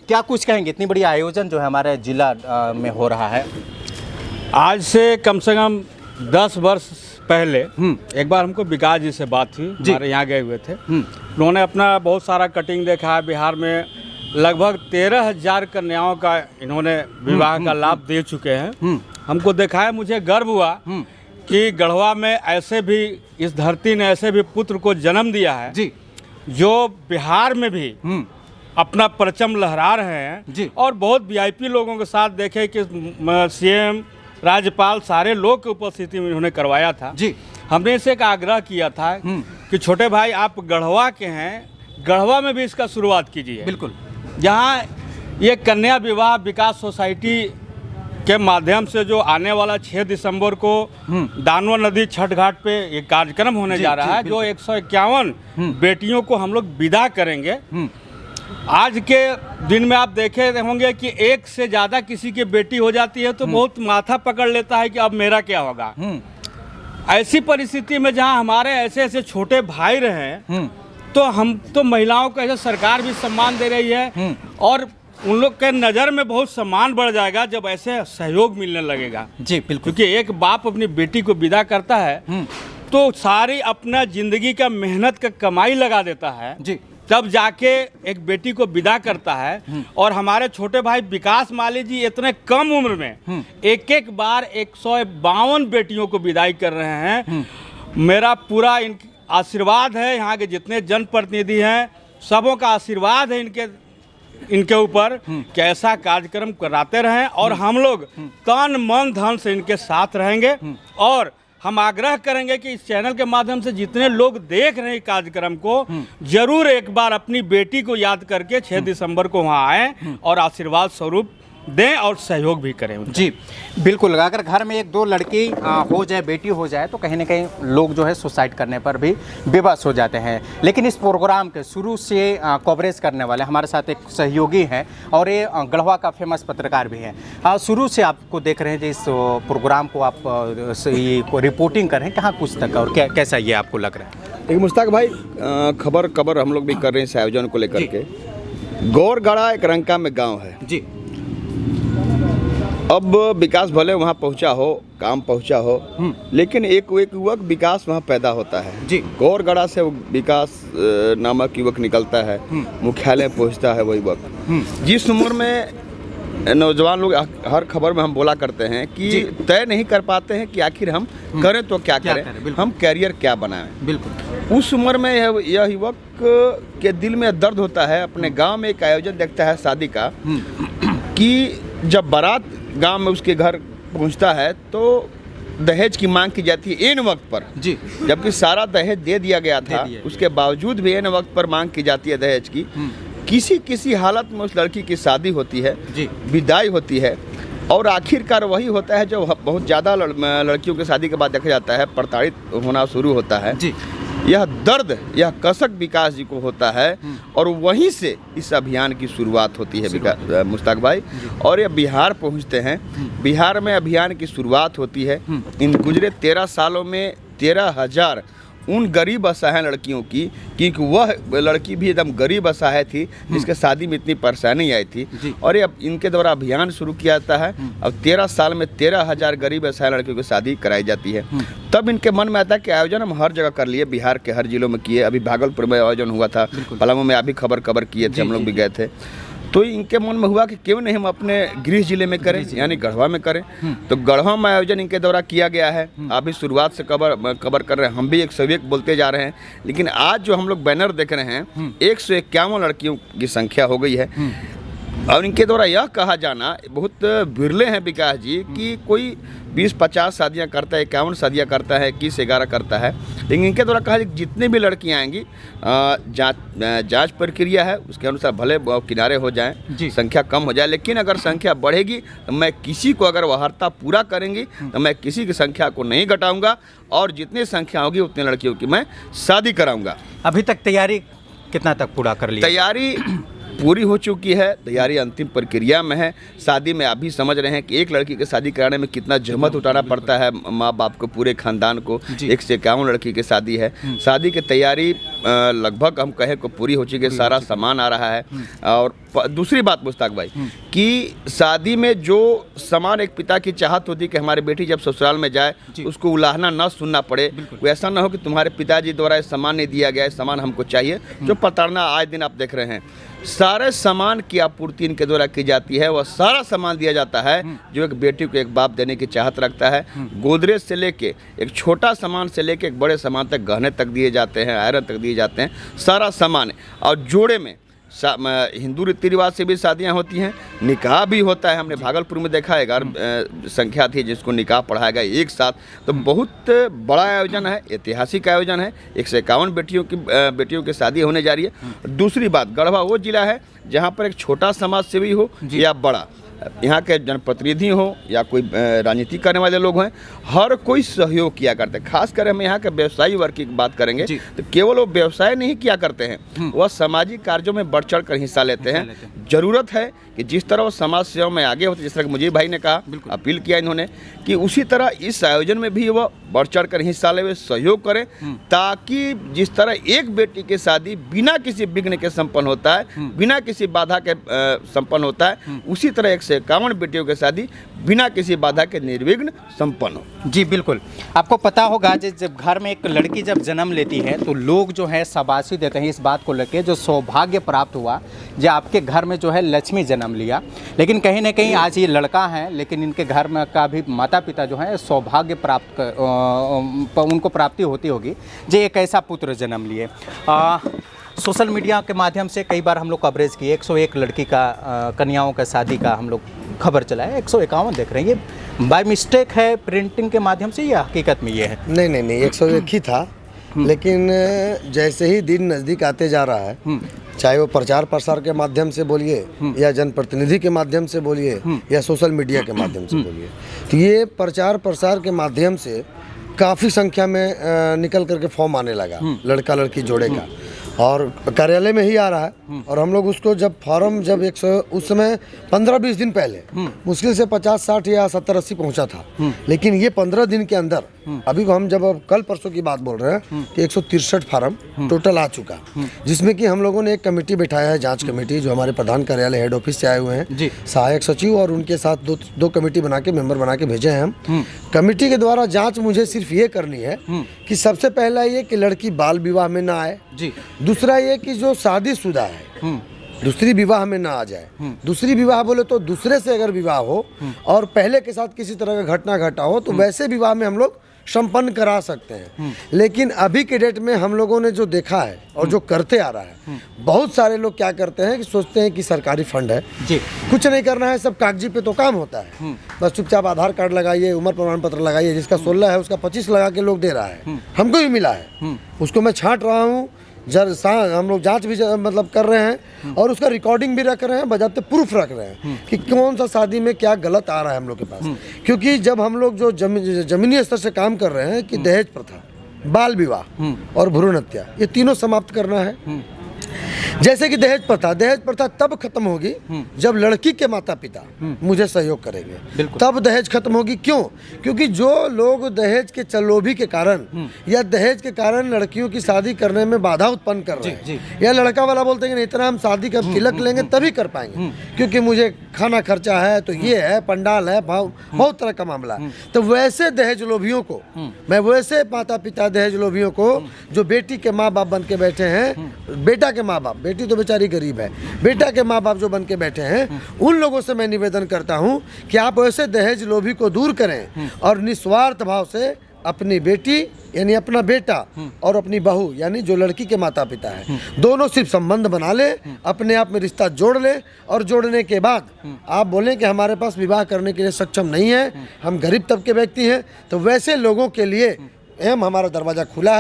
क्या कुछ कहेंगे, इतनी बड़ी आयोजन जो है हमारे जिला में हो रहा है? आज से कम 10 वर्ष पहले एक बार हमको विकास जी से बात हुई, हमारे यहाँ गए हुए थे। उन्होंने अपना बहुत सारा कटिंग देखा है। बिहार में लगभग 13,000 कन्याओं का इन्होंने विवाह का लाभ दे चुके हैं। हमको देखा है, मुझे गर्व हुआ कि गढ़वा में ऐसे भी, इस धरती ने ऐसे भी पुत्र को जन्म दिया है जी, जो बिहार में भी अपना परचम लहरा रहे हैं जी। और बहुत वीआईपी लोगों के साथ देखे कि सीएम, राज्यपाल, सारे लोग की उपस्थिति में उन्होंने करवाया था जी। हमने इसे एक आग्रह किया था कि छोटे भाई आप गढ़वा के हैं, गढ़वा में भी इसका शुरुआत कीजिए। बिल्कुल। जहाँ ये कन्या विवाह विकास सोसाइटी के माध्यम से जो आने वाला 6 दिसंबर को दानवा नदी छठ घाट पे एक कार्यक्रम होने जा रहा है, जो 151 बेटियों को हम लोग विदा करेंगे। आज के दिन में आप देखे होंगे कि एक से ज़्यादा किसी की बेटी हो जाती है तो बहुत माथा पकड़ लेता है कि अब मेरा क्या होगा। ऐसी परिस्थिति में जहां हमारे ऐसे ऐसे छोटे भाई रहे तो हम तो महिलाओं को ऐसे सरकार भी सम्मान दे रही है और उन लोग के नज़र में बहुत सम्मान बढ़ जाएगा जब ऐसे सहयोग मिलने लगेगा। जी बिल्कुल। क्योंकि एक बाप अपनी बेटी को विदा करता है तो सारी अपना जिंदगी का मेहनत का कमाई लगा देता है जी, तब जाके एक बेटी को विदा करता है। और हमारे छोटे भाई विकास माली जी इतने कम उम्र में एक बार 152 बेटियों को विदाई कर रहे हैं। मेरा पूरा आशीर्वाद है, यहाँ के जितने जनप्रतिनिधि हैं सबों का आशीर्वाद है इनके ऊपर कि ऐसा कार्यक्रम कराते रहें और हम लोग तन मन धन से इनके साथ रहेंगे। और हम आग्रह करेंगे कि इस चैनल के माध्यम से जितने लोग देख रहे हैं कार्यक्रम को, जरूर एक बार अपनी बेटी को याद करके 6 दिसंबर को वहाँ आएँ और आशीर्वाद स्वरूप दें और सहयोग भी करें उनका। जी बिल्कुल। अगर घर में 1-2 लड़की हो जाए, बेटी हो जाए तो कहीं ना कहीं लोग जो है सुसाइड करने पर भी बेबस हो जाते हैं। लेकिन इस प्रोग्राम के शुरू से कवरेज करने वाले हमारे साथ एक सहयोगी हैं और ये गढ़वा का फेमस पत्रकार भी हैं। शुरू से आपको देख रहे हैं, इस प्रोग्राम को आप रिपोर्टिंग कर रहे हैं कहाँ कुछ तक और कैसा ये आपको लग रहा है? देखिए मुश्ताक भाई, खबर हम लोग भी कर रहे हैं इस आयोजन को लेकर के। गौरगढ़ा एक रंका में गाँव है जी। अब विकास भले वहाँ पहुँचा हो, काम पहुँचा हो, लेकिन एक युवक विकास वहाँ पैदा होता है जी। गौरगढ़ा से विकास नामक युवक निकलता है, मुख्यालय पहुँचता है वो युवक। जिस उम्र में नौजवान लोग हर खबर में हम बोला करते हैं कि तय नहीं कर पाते हैं कि आखिर हम करें तो क्या करें, हम कैरियर क्या बनाएं। बिल्कुल। उस उम्र में यह युवक के दिल में दर्द होता है। अपने गांव में एक आयोजन देखता है शादी का कि जब बारात गांव में उसके घर पहुंचता है तो दहेज की मांग की जाती है इन वक्त पर जी, जबकि सारा दहेज दे दिया गया था। उसके बावजूद भी इन वक्त पर मांग की जाती है दहेज की। किसी हालत में उस लड़की की शादी होती है, विदाई होती है और आखिरकार वही होता है जो बहुत ज़्यादा लड़कियों की शादी के बाद देखा जाता है, प्रताड़ित होना शुरू होता है जी। यह दर्द, यह कसक विकास जी को होता है और वहीं से इस अभियान की शुरुआत होती है मुश्ताक भाई। और ये बिहार पहुंचते हैं, बिहार में अभियान की शुरुआत होती है। इन गुजरे 13 सालों में 13,000 उन गरीब असहाय लड़कियों की, क्योंकि वह लड़की भी एकदम गरीब असहाय थी जिसके शादी में इतनी परेशानी आई थी। और ये अब इनके द्वारा अभियान शुरू किया जाता है। अब 13 साल में 13,000 गरीब असहाय लड़कियों की शादी कराई जाती है। तब इनके मन में आता है कि आयोजन हम हर जगह कर लिए, बिहार के हर जिलों में किए। अभी भागलपुर में आयोजन हुआ था, पलामू में अभी खबर किए थे, हम लोग भी गए थे। तो इनके मन में हुआ कि क्यों नहीं हम अपने गृह जिले में करें, यानी गढ़वा में करें। तो गढ़वा में आयोजन इनके द्वारा किया गया है। आप भी शुरुआत से कवर कर रहे हैं, हम भी एक से एक बोलते जा रहे हैं। लेकिन आज जो हम लोग बैनर देख रहे हैं 151 लड़कियों की संख्या हो गई है। और इनके द्वारा यह कहा जाना बहुत बिरले हैं विकास जी कि कोई 20-50 शादियाँ करता है, 51 शादियाँ करता है, 21-11 करता है। लेकिन इनके द्वारा कहा जितनी भी लड़कियाँ आएंगी, जांच प्रक्रिया है उसके अनुसार भले किनारे हो जाएं, संख्या कम हो जाए, लेकिन अगर संख्या बढ़ेगी तो मैं किसी को, अगर वार्ता पूरा करेंगी तो मैं किसी की संख्या को नहीं घटाऊंगा और जितनी संख्या होगी उतनी लड़कियों की मैं शादी कराऊंगा। अभी तक तैयारी कितना तक पूरा कर लिया? तैयारी पूरी हो चुकी है, तैयारी अंतिम प्रक्रिया में है। शादी में अभी समझ रहे हैं कि एक लड़की की शादी कराने में कितना जहमत उठाना पड़ता है माँ बाप को, पूरे खानदान को। 151 लड़की की शादी है। शादी की तैयारी लगभग हम कहें को पूरी हो चुकी है, सारा सामान आ रहा है और दूसरी बात मुश्ताक भाई कि शादी में जो सामान एक पिता की चाहत होती है कि हमारी बेटी जब ससुराल में जाए उसको उलाहना ना सुनना पड़े, कोई ऐसा ना हो कि तुम्हारे पिताजी द्वारा ये सामान नहीं दिया गया है, सामान हमको चाहिए, जो प्रताड़ना आए दिन आप देख रहे हैं। सारे सामान की आपूर्ति इनके द्वारा की जाती है, वह सारा सामान दिया जाता है जो एक बेटी को एक बाप देने की चाहत रखता है। गोदरेज से लेके एक छोटा सामान से लेके एक बड़े सामान तक, गहने तक दिए जाते हैं, आयरन तक दिए जाते हैं, सारा सामान। और जोड़े में हिंदू रीति रिवाज से भी शादियां होती हैं, निकाह भी होता है। हमने भागलपुर में देखा है 11 संख्या थी जिसको निकाह पढ़ाया गया एक साथ। तो बहुत बड़ा आयोजन है, ऐतिहासिक आयोजन है। 151 बेटियों की शादी होने जा रही है। दूसरी बात, गढ़वा वो जिला है जहाँ पर एक छोटा समाज सेवी हो या बड़ा, यहाँ के जनप्रतिनिधि हो या कोई राजनीति करने वाले लोग हैं, हर कोई सहयोग किया करते हैं। खासकर हम यहाँ के व्यवसायी वर्ग की बात करेंगे तो केवल वो व्यवसाय नहीं किया करते हैं, वह सामाजिक कार्यों में बढ़ चढ़ कर हिस्सा लेते हैं। जरूरत है कि जिस तरह वो समाज सेवा में आगे होते, जिस तरह मुजीब भाई ने कहा, अपील किया इन्होंने कि उसी तरह इस आयोजन में भी वह बढ़ चढ़ कर हिस्सा ले, सहयोग करें, ताकि जिस तरह एक बेटी की शादी बिना किसी विघ्न के संपन्न होता है, बिना किसी बाधा के संपन्न होता है, उसी तरह 151 बेटियों की शादी बिना किसी बाधा के निर्विघ्न संपन्न हो। जी बिल्कुल, आपको पता होगा जब घर में एक लड़की जब जन्म लेती है तो लोग जो है शाबाशी देते हैं इस बात को लेकर, जो सौभाग्य प्राप्त हुआ, जो आपके घर में जो है लक्ष्मी जन्म लिया। लेकिन कहीं ना कहीं आज ये लड़का है, लेकिन इनके घर में का भी माता पिता जो है सौभाग्य प्राप्त उनको प्राप्ति होती होगी जो एक ऐसा पुत्र जन्म लिए। सोशल मीडिया के माध्यम से कई बार हम लोग कवरेज किए, 101 लड़की का कन्याओं का शादी का हम लोग खबर चलाया, 151 देख रहे हैं। ये बाय मिस्टेक है प्रिंटिंग के माध्यम से या हकीकत में ये है? नहीं 101 ही था, लेकिन जैसे ही दिन नज़दीक आते जा रहा है, चाहे वो प्रचार प्रसार के माध्यम से बोलिए या जनप्रतिनिधि के माध्यम से बोलिए या सोशल मीडिया के माध्यम से बोलिए, तो ये प्रचार प्रसार के माध्यम से काफ़ी संख्या में निकल करके फॉर्म आने लगा लड़का लड़की जोड़े का, और कार्यालय में ही आ रहा है। और हम लोग उसको जब फॉर्म जब उस समय 15-20 दिन पहले मुश्किल से 50-60 या 70-80 पहुंचा था, लेकिन ये 15 दिन के अंदर अभी हम जब कल परसों की बात बोल रहे हैं कि 163 फार्म टोटल आ चुका, जिसमें कि हम लोगों ने एक कमेटी बैठाया है, जांच कमेटी, जो हमारे प्रधान कार्यालय हेड ऑफिस से आए हुए हैं, सहायक सचिव, और उनके साथ दो कमेटी बना के मेंबर बना के भेजे हैं हम। कमेटी के द्वारा जांच मुझे सिर्फ ये करनी है कि सबसे पहला ये कि लड़की बाल विवाह में ना आए, दूसरा ये कि जो शादीशुदा है दूसरी विवाह में ना आ जाए। दूसरी विवाह बोले तो दूसरे से अगर विवाह हो और पहले के साथ किसी तरह का घटना घटा हो तो वैसे विवाह में हम लोग संपन्न करा सकते हैं। लेकिन अभी के डेट में हम लोगों ने जो देखा है और जो करते आ रहा है, बहुत सारे लोग क्या करते हैं कि सोचते हैं कि सरकारी फंड है जी, कुछ नहीं करना है, सब कागजी पे तो काम होता है, बस चुपचाप आधार कार्ड लगाइए, उम्र प्रमाण पत्र लगाइए, जिसका 16 है उसका 25 लगा के लोग दे रहा है। हमको भी मिला है, उसको मैं छांट रहा हूँ, हम लोग जांच भी मतलब कर रहे हैं और उसका रिकॉर्डिंग भी रख रहे हैं, बजाते प्रूफ रख रहे हैं कि कौन सा शादी में क्या गलत आ रहा है हम लोग के पास। क्योंकि जब हम लोग जो जमीनी स्तर से काम कर रहे हैं कि दहेज प्रथा, बाल विवाह और भ्रूण हत्या, ये तीनों समाप्त करना है। जैसे कि दहेज प्रथा तब खत्म होगी जब लड़की के माता पिता मुझे सहयोग करेंगे, तब दहेज खत्म होगी। क्यों? क्योंकि जो लोग दहेज के चलोभी के कारण या दहेज के कारण लड़कियों की शादी करने में बाधा उत्पन्न कर रहे हैं, या लड़का वाला बोलते हैं कि इतना हम शादी का तिलक लेंगे तभी कर पाएंगे, क्योंकि मुझे खाना खर्चा है, तो ये है, पंडाल है, बहुत तरह का मामला है। तो वैसे दहेज लोभियों को मैं, वैसे माता पिता दहेज लोभियों को जो बेटी के माँ बाप बन के बैठे हैं, बेटा के माँ बाप, बेटी तो बेचारी गरीब है, बेटा के माँ बाप जो बन के बैठे हैं, उन लोगों से मैं निवेदन करता हूं कि आप ऐसे दहेज लोभी को दूर करें और निस्वार्थ भाव से अपनी बेटी यानी अपना बेटा और अपनी बहू यानी जो लड़की के माता पिता है, दोनों सिर्फ संबंध बना ले, अपने आप में रिश्ता जोड़ ले, और जोड़ने के बाद आप बोलें कि हमारे पास विवाह करने के लिए सक्षम नहीं है, हम गरीब तबके व्यक्ति हैं, तो वैसे लोगों के लिए हमारा दरवाज़ा खुला है।